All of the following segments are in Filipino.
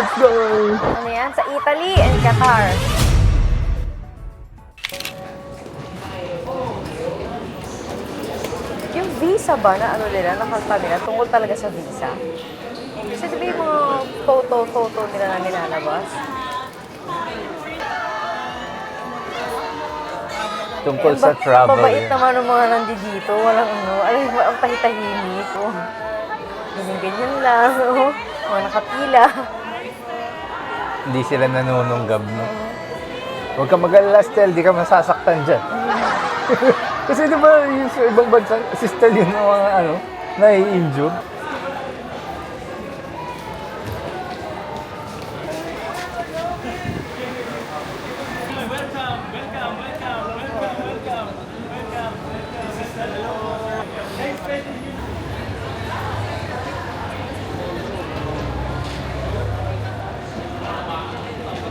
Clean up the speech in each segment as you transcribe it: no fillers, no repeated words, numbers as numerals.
Let's go! Ano yan? Sa Italy and Qatar. Yung visa ba na ano nila, nakalta nila, tungkol talaga sa visa? Kasi di ba yung mga photo nila na nilalabas? Tungkol sa travel. Mabait naman ng mga nandito. Walang ano, alam mo, ang tahitahimik. Oh. Ganyan lang. Oh. Mga nakapila. Hindi sila nanununggab, no? Huwag ka mag-alala, Stel. Di ka masasaktan dyan. Kasi di ba yung sa ibang bansa, si Stel yun ang mga ano, nai-injure.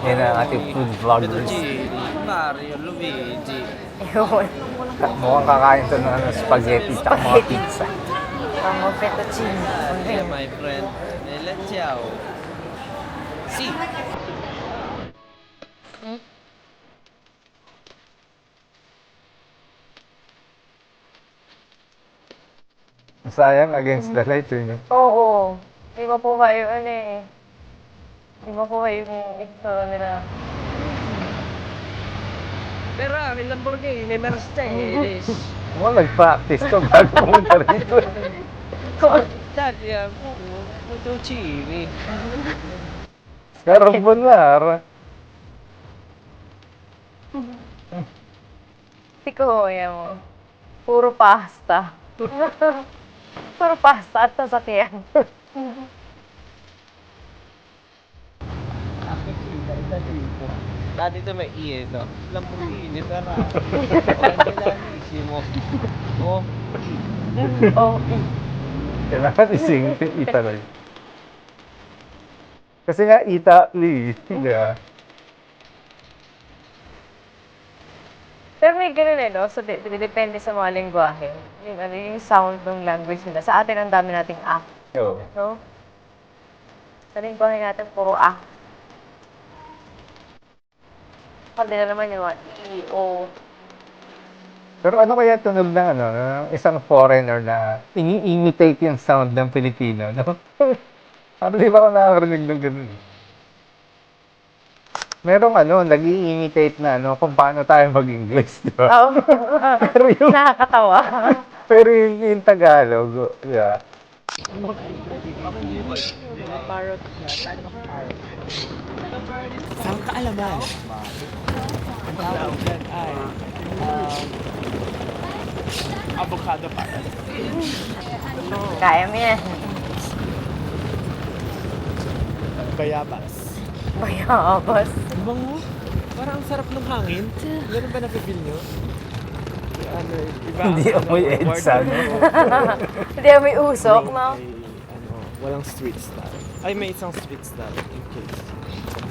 Yan ang ating food vloggers. Mario, Luigi. Ayun. Mukhang kakain to ng ano, spaghetti at mga pizza. Mga fettuccine. Yeah, my friend. Nela ciao. Si. Sayang against the light, yun. Oo. Di ba po kayo, ano eh. Di ba po kayo yung ito nila. Pero ang Lamborghini, Mercedes. Mukhang nag-practice to bago pumunta rito. Italia, fettuccini. Carbonara. Tiko, yan mo. Puro pasta. Puro pasta at sasakyan. Dati ito may iye, no? Lamborghini, tara. Orangelanisimo. Oh. Oh. Kailangan isingit Italy. Kasi nga Italy. Hindi ah. Pero may ganun eh, no? So, depende sa mga lingwahe. Yung, ano, yung sound ng language nila. Sa atin, ang dami nating A. Yo. No? Sa lingwahe natin, puro A. Kanila naman yung mga E, O. Pero ano kaya tunog ng ano, ng isang foreigner na ini-imitate yung sound ng Pilipino, no? Parang di ba ako nakakarinig ng ganun? Merong ano, nag-i-imitate na ano, kung paano tayo mag-English, di ba? Oo. Pero yung, Nakakatawa. pero yung Tagalog, yeah. Saan kaalaman? Ang tawag dyan ay avocado para. Kaya mo yan. Bayabas. Bayabas. Bango. Parang ang sarap ng hangin. Ganun ba napipil nyo? Ano, iba Hindi amoy EDSA, no? Hindi may usok, no? Ay, ano, walang street style. Ay, may isang street style in case.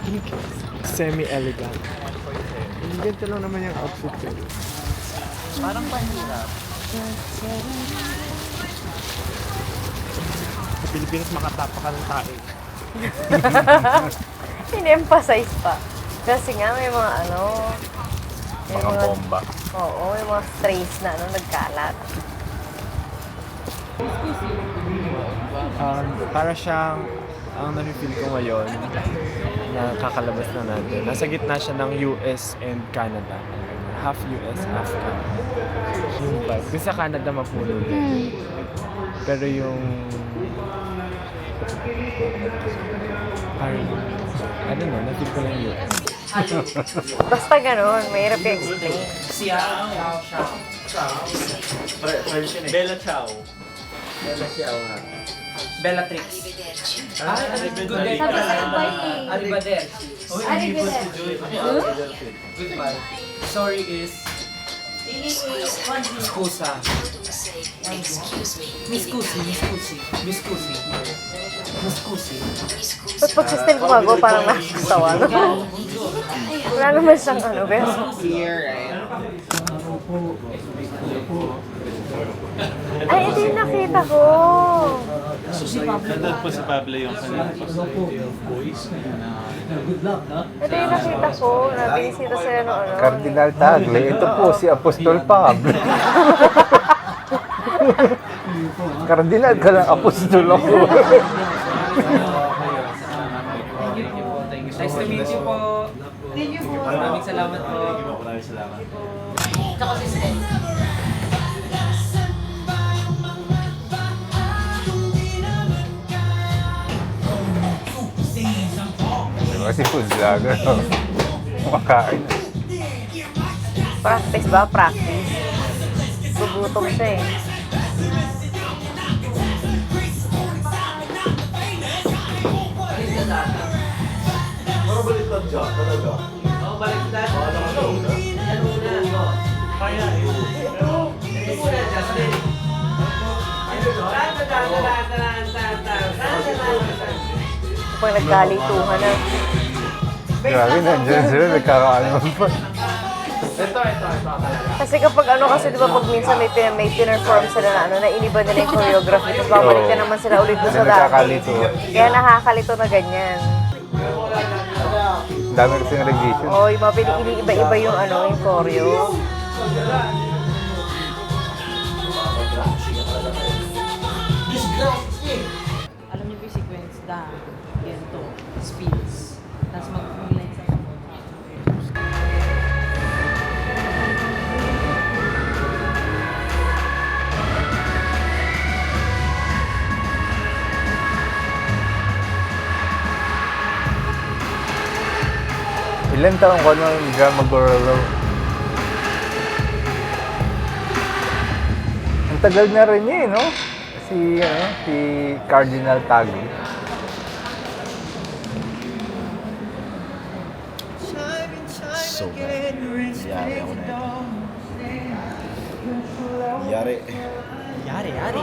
In case. Semi-elegant. Ang ganda lang naman yung outfit ko. Parang pahirap. Sa Pilipinas, makatapa ka ng tae. In-emphasize pa. Kasi nga may mga ano... may Mga bomba. Oo, may mga strays na ano, nagkalat. Para siyang, ang nafe-feel ko ngayon, na kakalabas na natin. Nasa gitna siya ng US and Canada. Half US, half Canada. Yung vibe. Kasi sa Canada mapuno din. Pero yung... parang, I don't know, na-feel ko lang US. Basta ganun, mahirap i-explain. Bella Ciao. Bella Ciao nga. Bellatrix. Arrivederci. Goodbye. Sorry is scusa. Miscusi. Ba't pag system gumagawa, parang nakakasawa, no? Wala naman siyang ano, pero... Here, right? Ay, ito yung nakita ko. Nandun po si Pablo yung kanina po sa voice na Ito yung nakita ko. Nabinisita sila ng ano. Cardinal Tagle, ito po si Apostol Pablo. Cardinal ka lang, Apostol ako. Nice to meet you po. Maraming salamat po. Kasi food vlogger. Kumakain. Practice ba? Practice. Gugutom siya eh. Pag nagkalituhan na. Grabe, nandiyan sila, nagkakaano pa. Kasi kapag ano kasi di ba pag minsan may pinerform sila na ano, na iniba nila yung choreography, tapos babalik na naman sila ulit doon sa dati. Nagkakalito. Kaya nakakalito na ganyan. Ang dami kasi ng revision. Oo, yung mga iba-iba yung ano, yung choreo. Alam niyo po yung sequence da, ganito, speeds. Tapos mag-mulay sa kamot. Ilan taong ko nung drama guru? Ang tagal na rin niya eh, no? Si Cardinal Tagle. So bad. Yari ako na ito. Yari. Yari.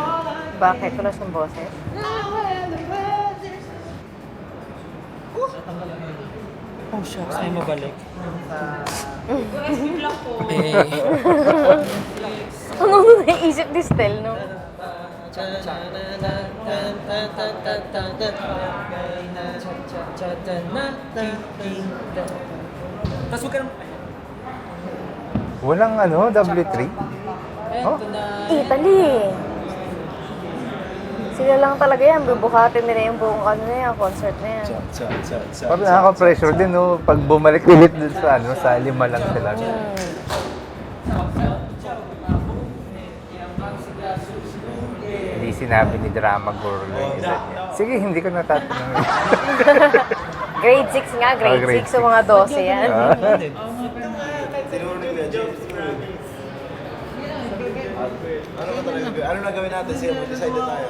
Bakit? Tulas ng boses? Oh, shucks. Ay, mabalik. Ano naisip ni Stel, no? Tapos huwag ka naman. Walang ano, W3? Oh? Italy. Sila lang talaga yan. Bubuhatin nila yung buong ano na yan, concert na yan. Parang nakaka-pressure din, no? Pag bumalik ulit dun sa, ano, sa 5 lang sila. Hindi sinabi ni Drama Guru yung edad niya. Sige, hindi ko natatanong. Grade 6 nga, grade grade 6 sa mga 12 yan. Ano na gawin natin siya? Mag-decide na tayo.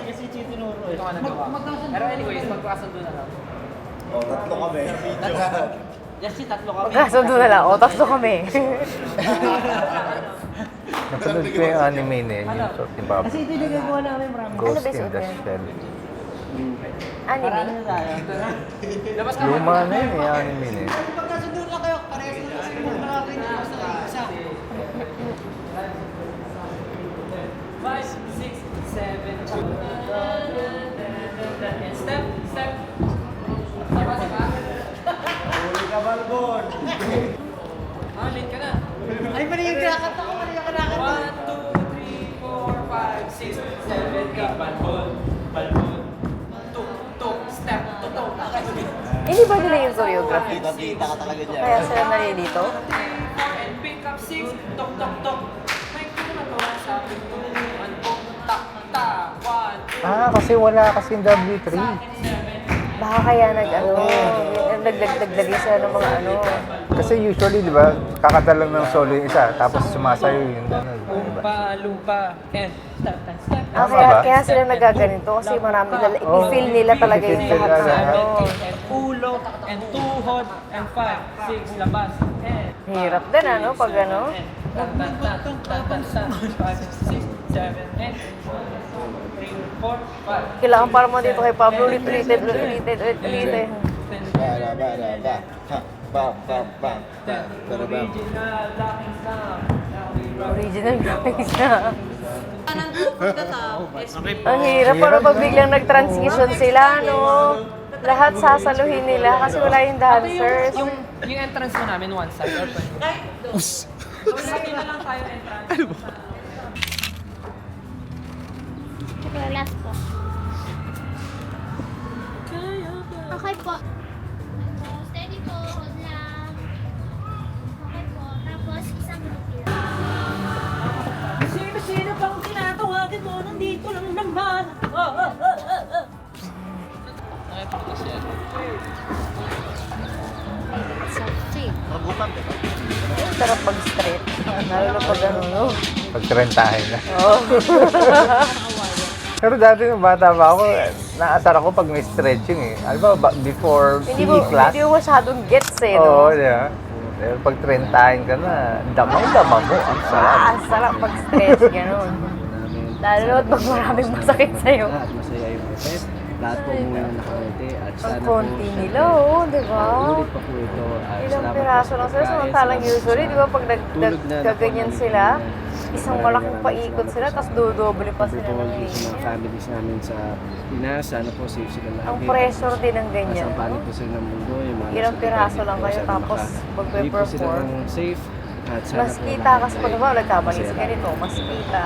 Pero anyways, magkakasundo na lang. Oh, tatlo kami. Yes, tatlo kami. Magkasundo na lang. O, tatlo kami. Napanood ko yung anime na yun, yung short ni Bob. Kasi ito yung nagagawa namin marami. Ano Ghost ba in suot the yan? Shell. Anime? Ano tayo? Labas ka. Luma na yun, yung anime na yun. Pagkasundo na kayo, parehas na kasi kung nakakita ko sa isa. 5, 6, 7, and step. Tama, diba? Huli ka, Balbon! Late ka na. Ay, mali yung kinakanta ko, mali yung kinakanta. 1, 2, 3, 4, 5, 6, 7, 8. Balbon. Tuk, step, tutok. Hindi ba nila yung choreography? Kita ka talaga dyan. Kaya sila nalilito? And pick up 6, tok. May kumagawa sa akin ko. 1, tak, 1, 2, Ah, kasi wala kasing W3. Baka kaya nagdagdagdagin sila ng mga ano. Kasi usually, di ba, kakanta lang ng solo yung isa, tapos sumasayo yung ano, di ba? lupa, and step. Ah, Tama ba? kaya sila nagaganito kasi marami i-feel nila talaga yung i-feel lahat ng nila ano. And ulo, and tuhod, and 5, 6, labas, and Hirap din ano, pag ano. 5, 6, 7, 8, 3, 4, 5. Kailangan para mo dito kay Pablo, ulit-ulitin. Ba. Original locking sound. Original graphics na. Kanan po, from the top. Ang hirap pero pag biglang nag-transition sila, no? Lahat sasaluhin nila kasi wala yung dancers. Yung entrance mo namin, one side or pwede. Lagi na lang tayo entrance. Last po. Okay po. Steady po, hold lang. Okay po. Tapos isang repeat. Sino pang tinatawagan mo? Nandito lang naman. Sarap pag-straight. Lalo na pag ano, no? Pagtrentahin na. Oo. Pero dati nung bata pa ako, naasar ako pag may stretching eh. Alam ba, before Hindi PE mo, class? hindi mo masyadong gets eh, Oo, no? di ba? Pero pag trentahin ka na, damang-dama mo. Ang sarap. Sarap pag-stretch, gano'n. Lalo na pag maraming masakit sa'yo. At masaya yung effect. Lahat po muna nakangiti at sana Ang po konti nila, oh, di ba? ulit pa po ito. At Ilang salamat piraso po lang sa sila. pagkain, Samantalang salamat usually, sa di ba, pag tulog na naggaganyan nakuha sila, namin. isang Maraming malaking maraming paikot salamat sila, po. tapos dodoble pa Sabi sila po ng dito sa mga families namin sa Pinas, sana po safe sila lahat. Ang pressure din ng ganyan, Nasa panig no? po sila ng mundo. Yung mga Ilang nasa piraso Dubai, lang dito, kayo, sana tapos hindi po sila magpe-perform. ng safe. At sana Mas po kita lahat kasi ay pag ba nagkamali sa masaya ganito, mas kita.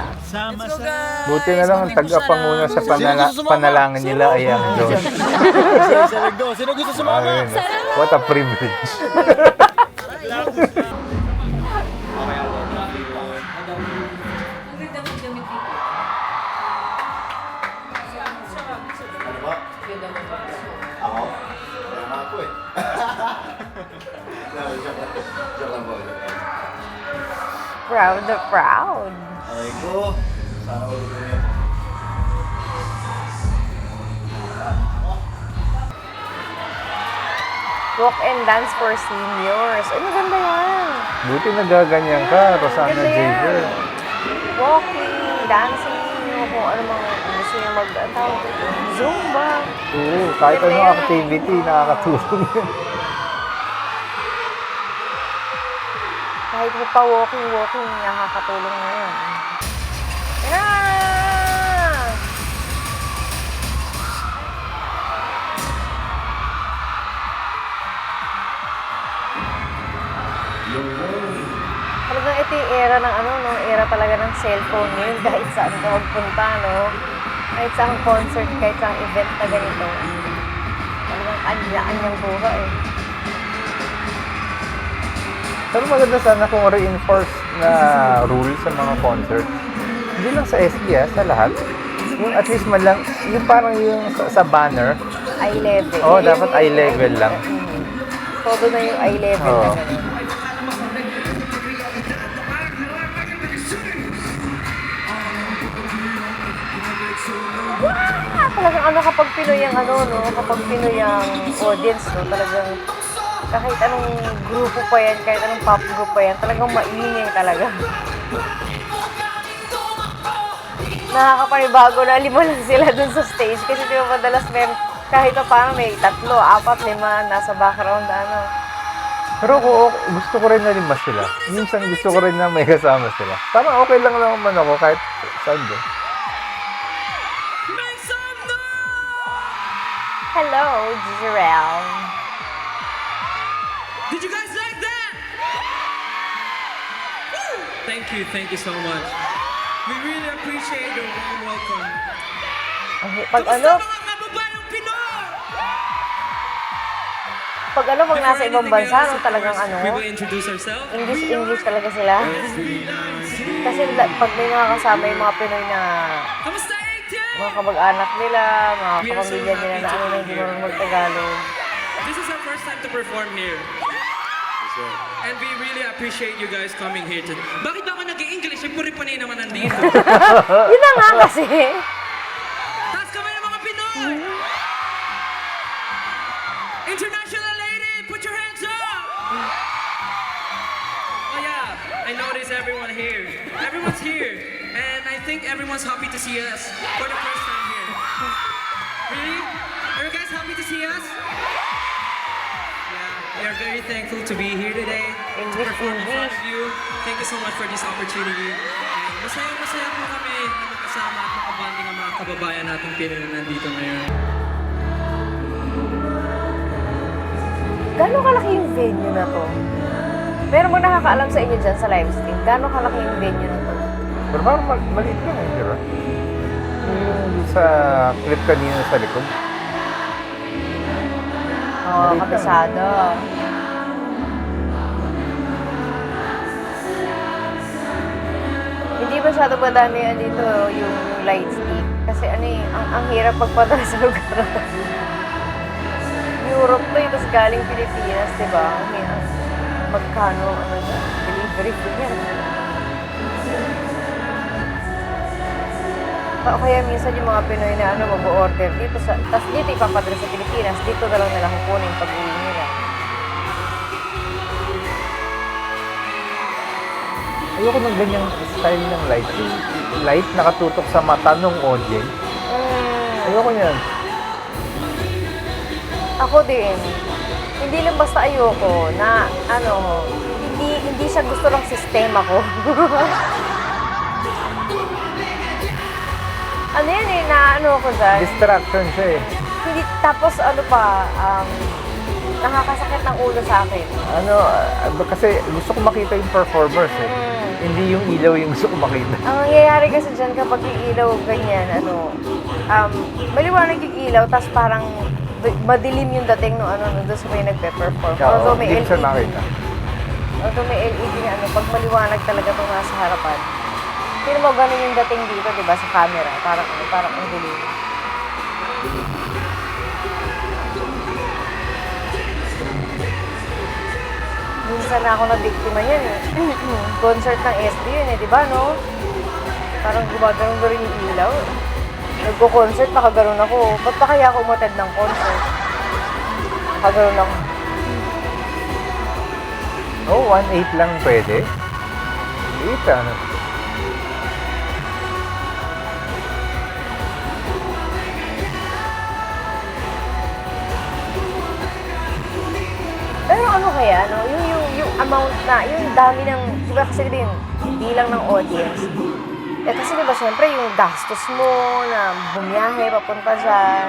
Buti na lang ang tagapanguna sa panalangin nila ay ang Diyos. Sino gusto sumama? Ayun, what a privilege. Ako? Kaya nga ako eh. Joke lang po. Proud na proud. Aray ko. Sana ulit ko yun. Walk and dance for seniors. Ay, maganda yan. Buti nagaganyan ka, Rosana Maganda yan. Jager. Walking, dancing, kung ano mga gusto niyo mag-tawag. Zumba. Oo, kahit Maganda anong yan. activity, nakakatulong yun. Kahit mo pa walking, nakakatulong na yun. Yeah! Talagang ito yung era ng ano, no? Era talaga ng cellphone ngayon. Kahit saan ka magpunta, no? Kahit saan concert, kahit saan event na ganito. Talagang kanya-kanyang buha eh. Pero maganda sana kung reinforce na rule sa mga concert. Hindi lang sa SE, sa lahat. Yung at least man lang, yung parang yung sa banner, Eye level. Oo, dapat eye level lang. Todo na yung eye level Oo. na ganun. Talagang ano kapag Pinoy ang ano, no? Kapag Pinoy ang audience, no? Talagang kahit anong grupo pa yan, kahit anong pop group pa yan, talagang maingay talaga. Nakakapanibago na 5 lang sila dun sa stage kasi di ba madalas kahit pa paano may 3, 4, 5 nasa background ano. pero gusto ko rin na 5 sila. Minsan gusto ko rin na may kasama sila. Parang okay lang naman ako kahit saan doon. Hello, Jirel. Did you guys like that? Woo! Thank you so much. We really appreciate your warm welcome. Pag ano, Mga kababayang Pinoy! pag ano, pag nasa ibang bansa, no, talagang ano, We will introduce ourselves. English talaga sila. Kasi pag may mga kasama yung mga Pinoy na Kamusta, ATM? mga kamag-anak nila, mga kapamilya nila na ano na hindi marunong mag-Tagalog. This is our first time to perform here. And we really appreciate you guys coming here today. Bakit ba ako nag-i-English? Eh, puri panay naman nandito. Yun na nga kasi. Taas kamay ng mga Pinoy! International lady, put your hands up! Oh yeah, I noticed everyone here. Everyone's here. And I think everyone's happy to see us for the first time here. Really? Are you guys happy to see us? Yeah, We are very thankful to be here today. To perform in front of you. Thank you so much for this opportunity. And masaya po kami na makasama at makabanding ang mga kababayan nating Pinoy na nandito ngayon. Gano'ng kalaki yung venue na to? Meron mo nakakaalam sa inyo dyan sa live stream? Gano'ng kalaki yung venue na to? Pero parang maliit lang eh, di ba? Yung sa clip kanina sa likod. Oo, Maliit lang. kabisado. Hindi masyado madami yan dito yung light stick. Kasi ano eh, ang hirap magpadala sa lugar na to. Europe to, tapos galing Pilipinas, di ba? Ang hirap. Magkano, ano na, delivery fee yan. O kaya minsan yung mga Pinoy na ano, mag-order dito, tapos dito ipapadala sa Pilipinas, dito na lang nila kukunin pag-uwi nila. Ayoko ng ganyang style ng light. Light nakatutok sa mata ng audience. Ayoko niyan. Ako din. Hindi lang basta ayoko na ano, hindi siya gusto ng sistema ko. Ano yan eh, na ano ko dyan. Distraction siya eh. Hindi, tapos ano pa, nakakasakit ng ulo sa akin. Ano, kasi gusto ko makita yung performers eh. Hindi yung ilaw yung gusto ko makita. Ang nangyayari kasi dyan kapag yung ilaw ganyan, ano, maliwanag yung ilaw, tapos parang madilim yung dating no ano, doon sa may nagpe-perform. Although may hindi ko siya LED. makita. Although may LED na ano, pag maliwanag talaga itong nasa harapan. Pero mo ganun yung dating dito, di ba, sa camera. Parang ano, parang ang dilim. Minsan na ako na-biktima yan eh. Concert ng SB yun eh, di ba, no? Parang gumagano'n rin yung ilaw. Nagko-concert, nakagaroon ako. Ba't pa kaya ako umatid ng concert? Nakagaroon ako. Oh, 1.8 lang pwede. Liit ano. Pero ano kaya, no? Yung amount na, yung dami ng, di ba kasi diba yung bilang ng audience. Eh kasi diba syempre yung gastos mo na bumiyahe, papunta dyan.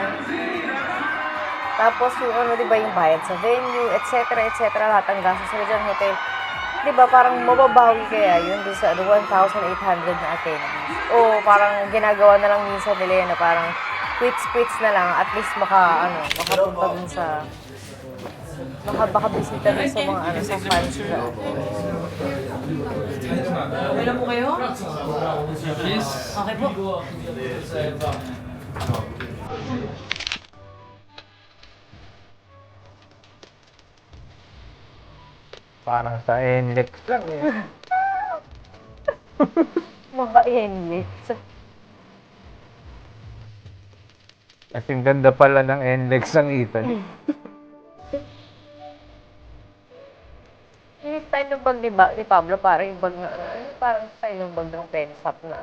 Tapos yung ano, diba yung bayad sa venue, etc. Lahat ng gastos nila dyan, hotel. Diba parang mababawi kaya yun doon sa 1,800 na attendees. O parang ginagawa na lang minsan nila yun na parang quits na lang, at least makapunta dun sa baka bisita dun sa mga ano, sa fans nila. Okay lang po kayo? Yes. Okay po. Parang sa NLEX lang eh. Mga inmates. At yung ganda pala ng NLEX ng Ethan. Yung style ng bag ni Pablo, parang yung bag na, parang style ng bag ng pensap na.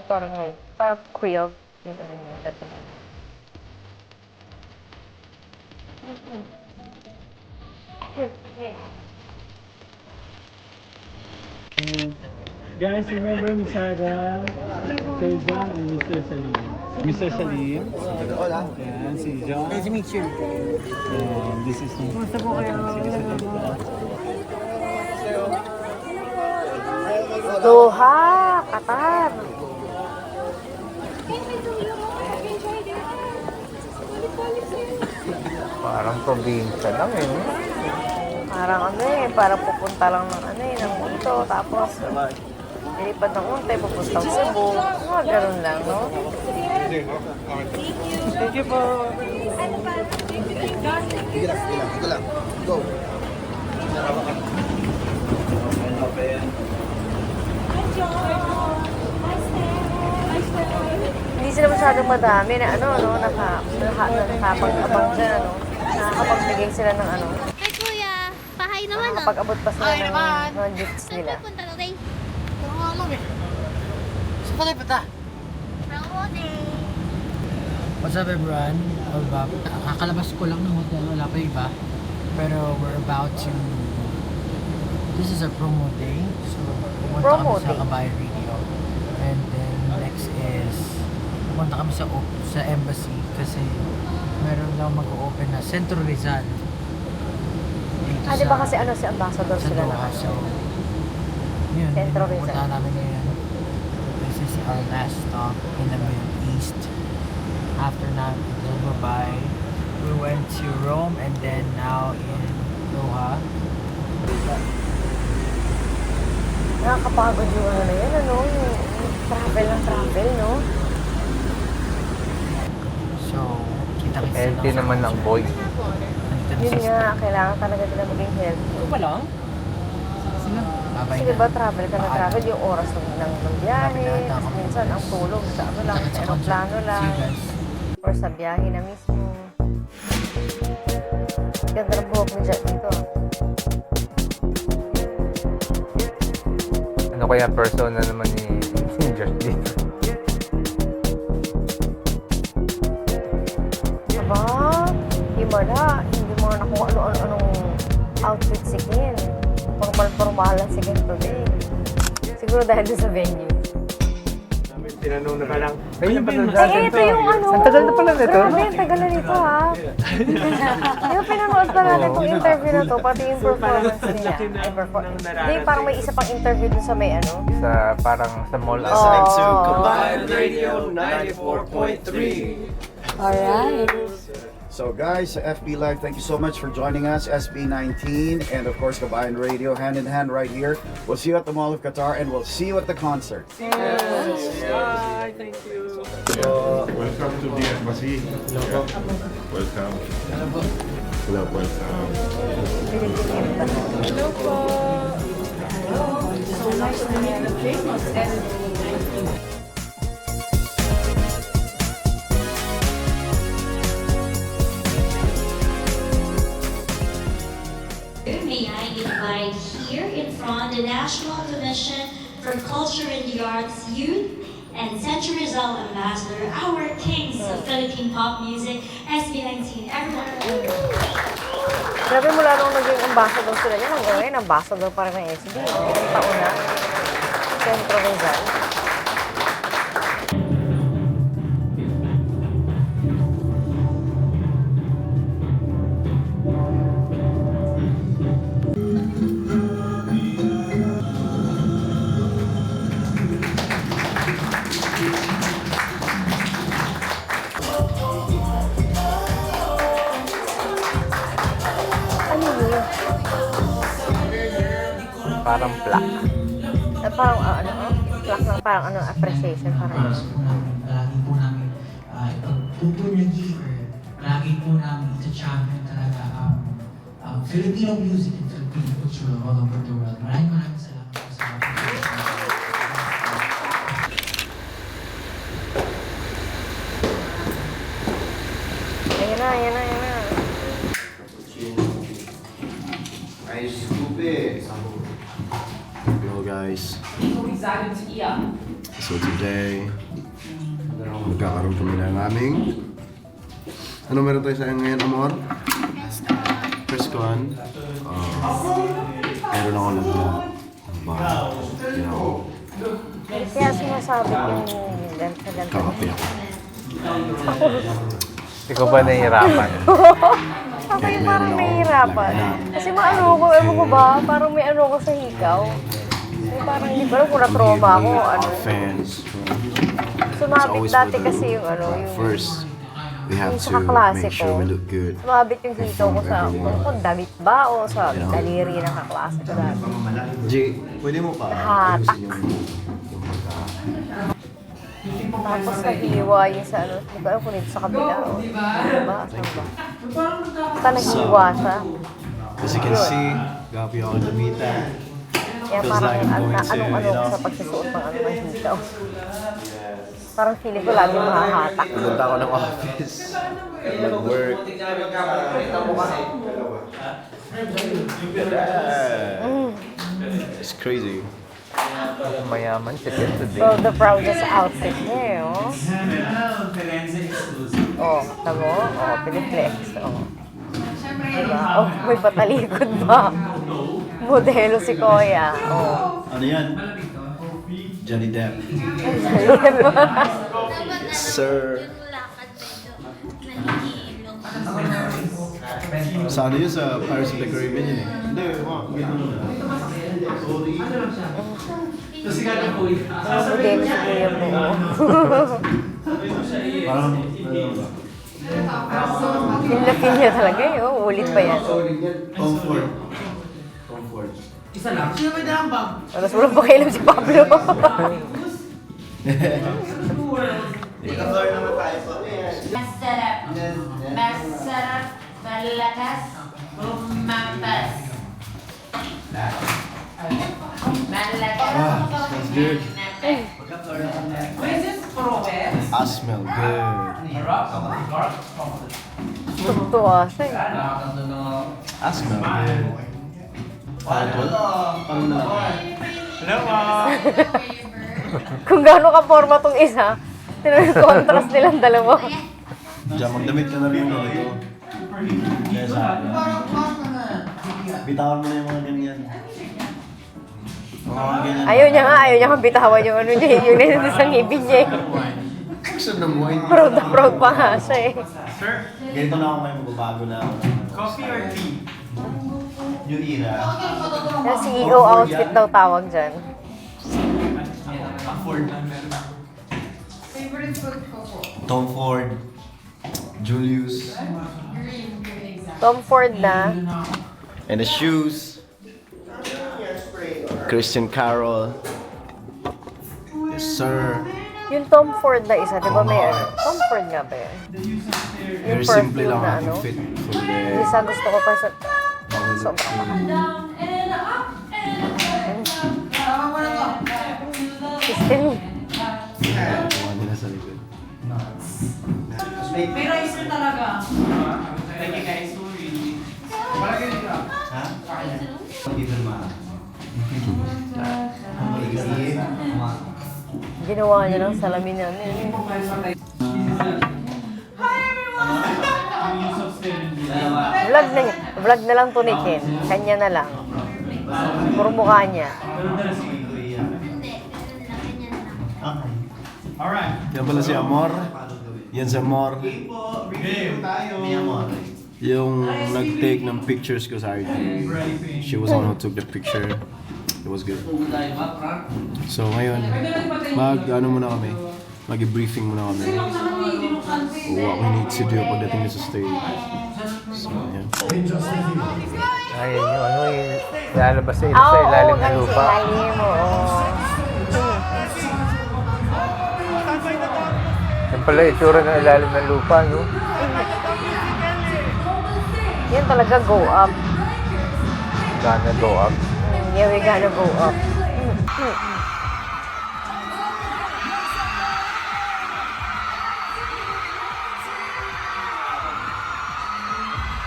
Parang quilt. Yung ano yung dating. Guys, remember Miss Sarah, Sir John, and Mr. Salim. Mr. Salim. Yan, si John. Nice to meet you. And this is me. Kumusta po kayo? Doha, Qatar. Parang probinsya lang eh. No? Parang ano eh, parang pupunta lang ng ano eh, ng Unto, tapos lilipad ng Unto, pupuntang Cebu. Mga ganun lang, no? Thank you po. Hindi sila masyadong madami na ano, no? Nakapag-abang dyan, ano? Nakakapagbigay sila ng ano. Hi, Kuya. Pahay naman, no? Nakapag-abot pa sila ng gifts Saan nila. pupunta today? Sa pala pa ta? Rangode. What's up everyone? Kakalabas ko lang ng hotel, wala pa iba. Pero we're about to... This is a promo day. So, pupunta Promo kami sa day? Kabayan Radio. And then next is... Pupunta kami sa embassy kasi meron lang mag-open na Centro Rizal. Dito Di ba kasi ano si ambassador sa sila Doha. na? So, yun. Centro Rizal. Pupunta namin ngayon. This is our last stop in the Middle East. After na Dubai, we went to Rome and then now in Doha. Nakakapagod yung ano na yun, ano? Yung travel ng travel, no? So, kita-kita Healthy naman ang boy. Yun nga, kailangan talaga nila maging healthy. Ano pa lang? Babay Kasi na. diba travel ka na travel, yung oras ng biyahe, Malapit na tapos ako. minsan ang tulog sa ano lang, Sakit sa sa aeroplano concert. lang, See you guys. or sa biyahe na mismo. Ganda ng buhok ni Jet dito. Ano kaya persona naman ni Jet dito? Aba, hindi mo na kung ano-anong outfit si Ken. Formal-formalan si Ken today. Siguro dahil doon sa venue. Tinanong na ka lang. Ayun pa Ay, ito yung ano. Ang tagal na pala nito. Grabe, ang tagal na nito ha. Yung pinanood pa natin itong interview na to, pati yung performance niya. Hindi, parang may isa pang interview dun sa may ano. Sa parang sa mall. Oh. Kabayan Radio 94.3. Alright. So guys, FB Live, thank you so much for joining us. SB19 and of course Kabayan Radio hand in hand right here. We'll see you at the Mall of Qatar and we'll see you at the concert. Bye, thank you. Welcome to the embassy. Welcome. Hello, welcome. So nice to meet the famous SB19. May I invite here in front the National Commission for Culture and the Arts Youth and Centro Rizal Ambassador, our kings of Philippine pop music, SB19. Everyone. Grabe mula nung naging ambassador sila niya, hanggang ngayon, ambassador pa rin ng SB. Ilang taon na. Centro Rizal. Ano yun? Parang plaque. Parang plaque ng parang appreciation. Parang Lagi po namin ipagpupunyagi or lagi po namin ita-champion talaga ang Filipino music and Filipino culture all over the world. Maraming salamat po sa Ayan na. Ice scoopy. Hello guys. So today, magkakaroon kami ng aming... Ano meron tayo sa ngayon, Amor? Presscon. Meron ako lang na bar. You know, Kaya sinasabi kong ganda. kakapi ako. Ikaw ba nahihirapan? Ako yung parang nahihirapan. Kasi maano ko, ewan ko ba, parang may ano ko sa hikaw. May parang hindi ba kung na-trauma ako, ano. Fans. Sumabit dati kasi yung ano, yung... First, we have yung to sa kaklase make sure ko. we look good. Sumabit yung hikaw ko sa, Everywhere. kung damit ba o sa daliri ng kaklase ko dati. G, pwede mo pa Hatak. ayusin yung Tapos nahiwa yung sa ano, hindi ko alam kung dito sa kabila o. Diba? Saan ba? Basta nahiwa siya. As you can see, gabi ako damita. Kaya Feels parang like I'm going to, ano-ano you know. ko sa pagsusuot ng ano ng hikaw. Parang feeling ko lagi mahahatak. Pumunta ako ng office. Nag-work. It's crazy. Mayaman si Ted today. So, the proudest outfit niya, oh. Oh, tamo? Oh, piniflex. Oh. Diba? Oh, may patalikod ba? Modelo si Kuya. Oh. Ano yan? Johnny Depp. Sir. Sa ano yun? Sa Pirates of the Caribbean yun eh. Hindi, Modelo si Kuya po. parang, Yung laki niya talaga eh. Oh, ulit pa yan. Tom Ford. Tom Ford. Tapos walang pakialam si Pablo. Masarap. Masarap. Malakas. Rumampas. Malakas. Smells good. I smell good. Tuwa siya eh. I smell good. Paano na lang? Kung gaano ka-forma tong isa, tinanong contrast nilang dalawa. Diyan, magdamit ka na rin ng ito. Kaya sa akin. Bitawan mo na yung mga ganyan. Mga ganyan. Ayaw niya nga bitawan yung ano niya, yung nandun sa ngipin niya eh. Gusto ng wine. Proud na proud pa nga siya eh. Ganito na ako may magbabago na ako. Coffee or tea? Yung era. Yung CEO outfit daw tawag dyan. Tom Ford. Julius. Tom Ford na. And the shoes. Christian Carol. Yes, sir. Yung Tom Ford na isa, di ba may ano? Tom Ford nga ba yan? Yung Very simple perfume lang na ang ano? fit. Yung isa gusto ko pa sa... Sobrang mahal. System. Kuha nila sa likod. Pero isa talaga. Ginawa niya ng salamin yan. Vlog na lang tunikin. Kanya na lang. Puro mukha niya. Yan pala si Amor. Yan si Amor. Yung nag-take ng pictures ko sa RT. She was the one who took the picture. It was good. So ngayon, ano muna kami. Mag-briefing muna kami. What we need to do pagdating sa stage. So, yan. Ayun yung ano yung lalabas sa Oo, ilalim ng ganun lupa. sa ilalim mo. Yan pala itsura ng ilalim ng lupa, no? Yan talaga go up. Gonna go up. Yeah, we gotta go up.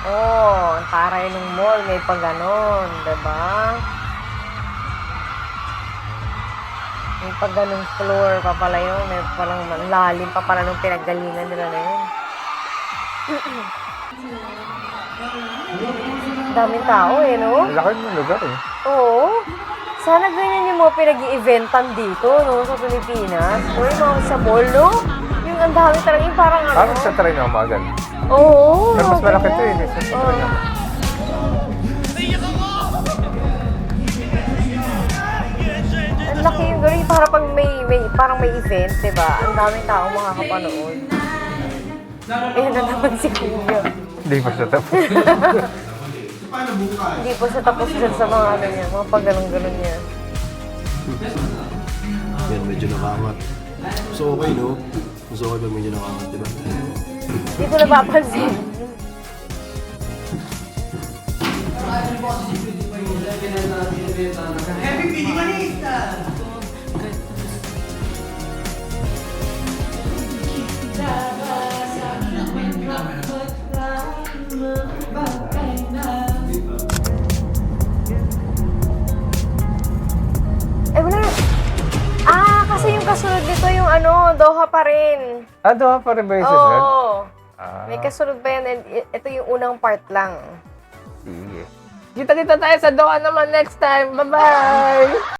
Oh, ang taray ng mall, may pa ganon, diba? May pa ganong floor pa pala yun, may palang lalim pa pala nung pinaggalingan nila na yun. Daming tao eh, no? Laki ng lugar eh. Oo. Sana ganyan yung mga pinag-i-eventan dito, no? Sa Pilipinas. O yung mga sa mall, no? Yung ang dami talaga, yung parang ano. Parang sa train ako magal. Oo. Pero mas malaki ito ganyan. eh. Sa train ako. Ang laki yung gano'n, para pag parang may event, diba? Ang daming tao makakapanood. Eh, na naman si Kuya. Hindi pa siya tapos. Hindi pa siya tapos dyan sa mga ano niya, mga pag-ganon-ganon niya. Yan, medyo nakaangat. So okay, no? So okay pag medyo nakaangat, diba? Hindi ko napapansin. Eh, wala. Kasi yung kasunod nito yung ano, Doha pa rin. Doha pa rin ba yung susunod? Oo. May kasunod pa yan and ito yung unang part lang. Sige. Kita-kita tayo sa Doha naman next time. Bye-bye!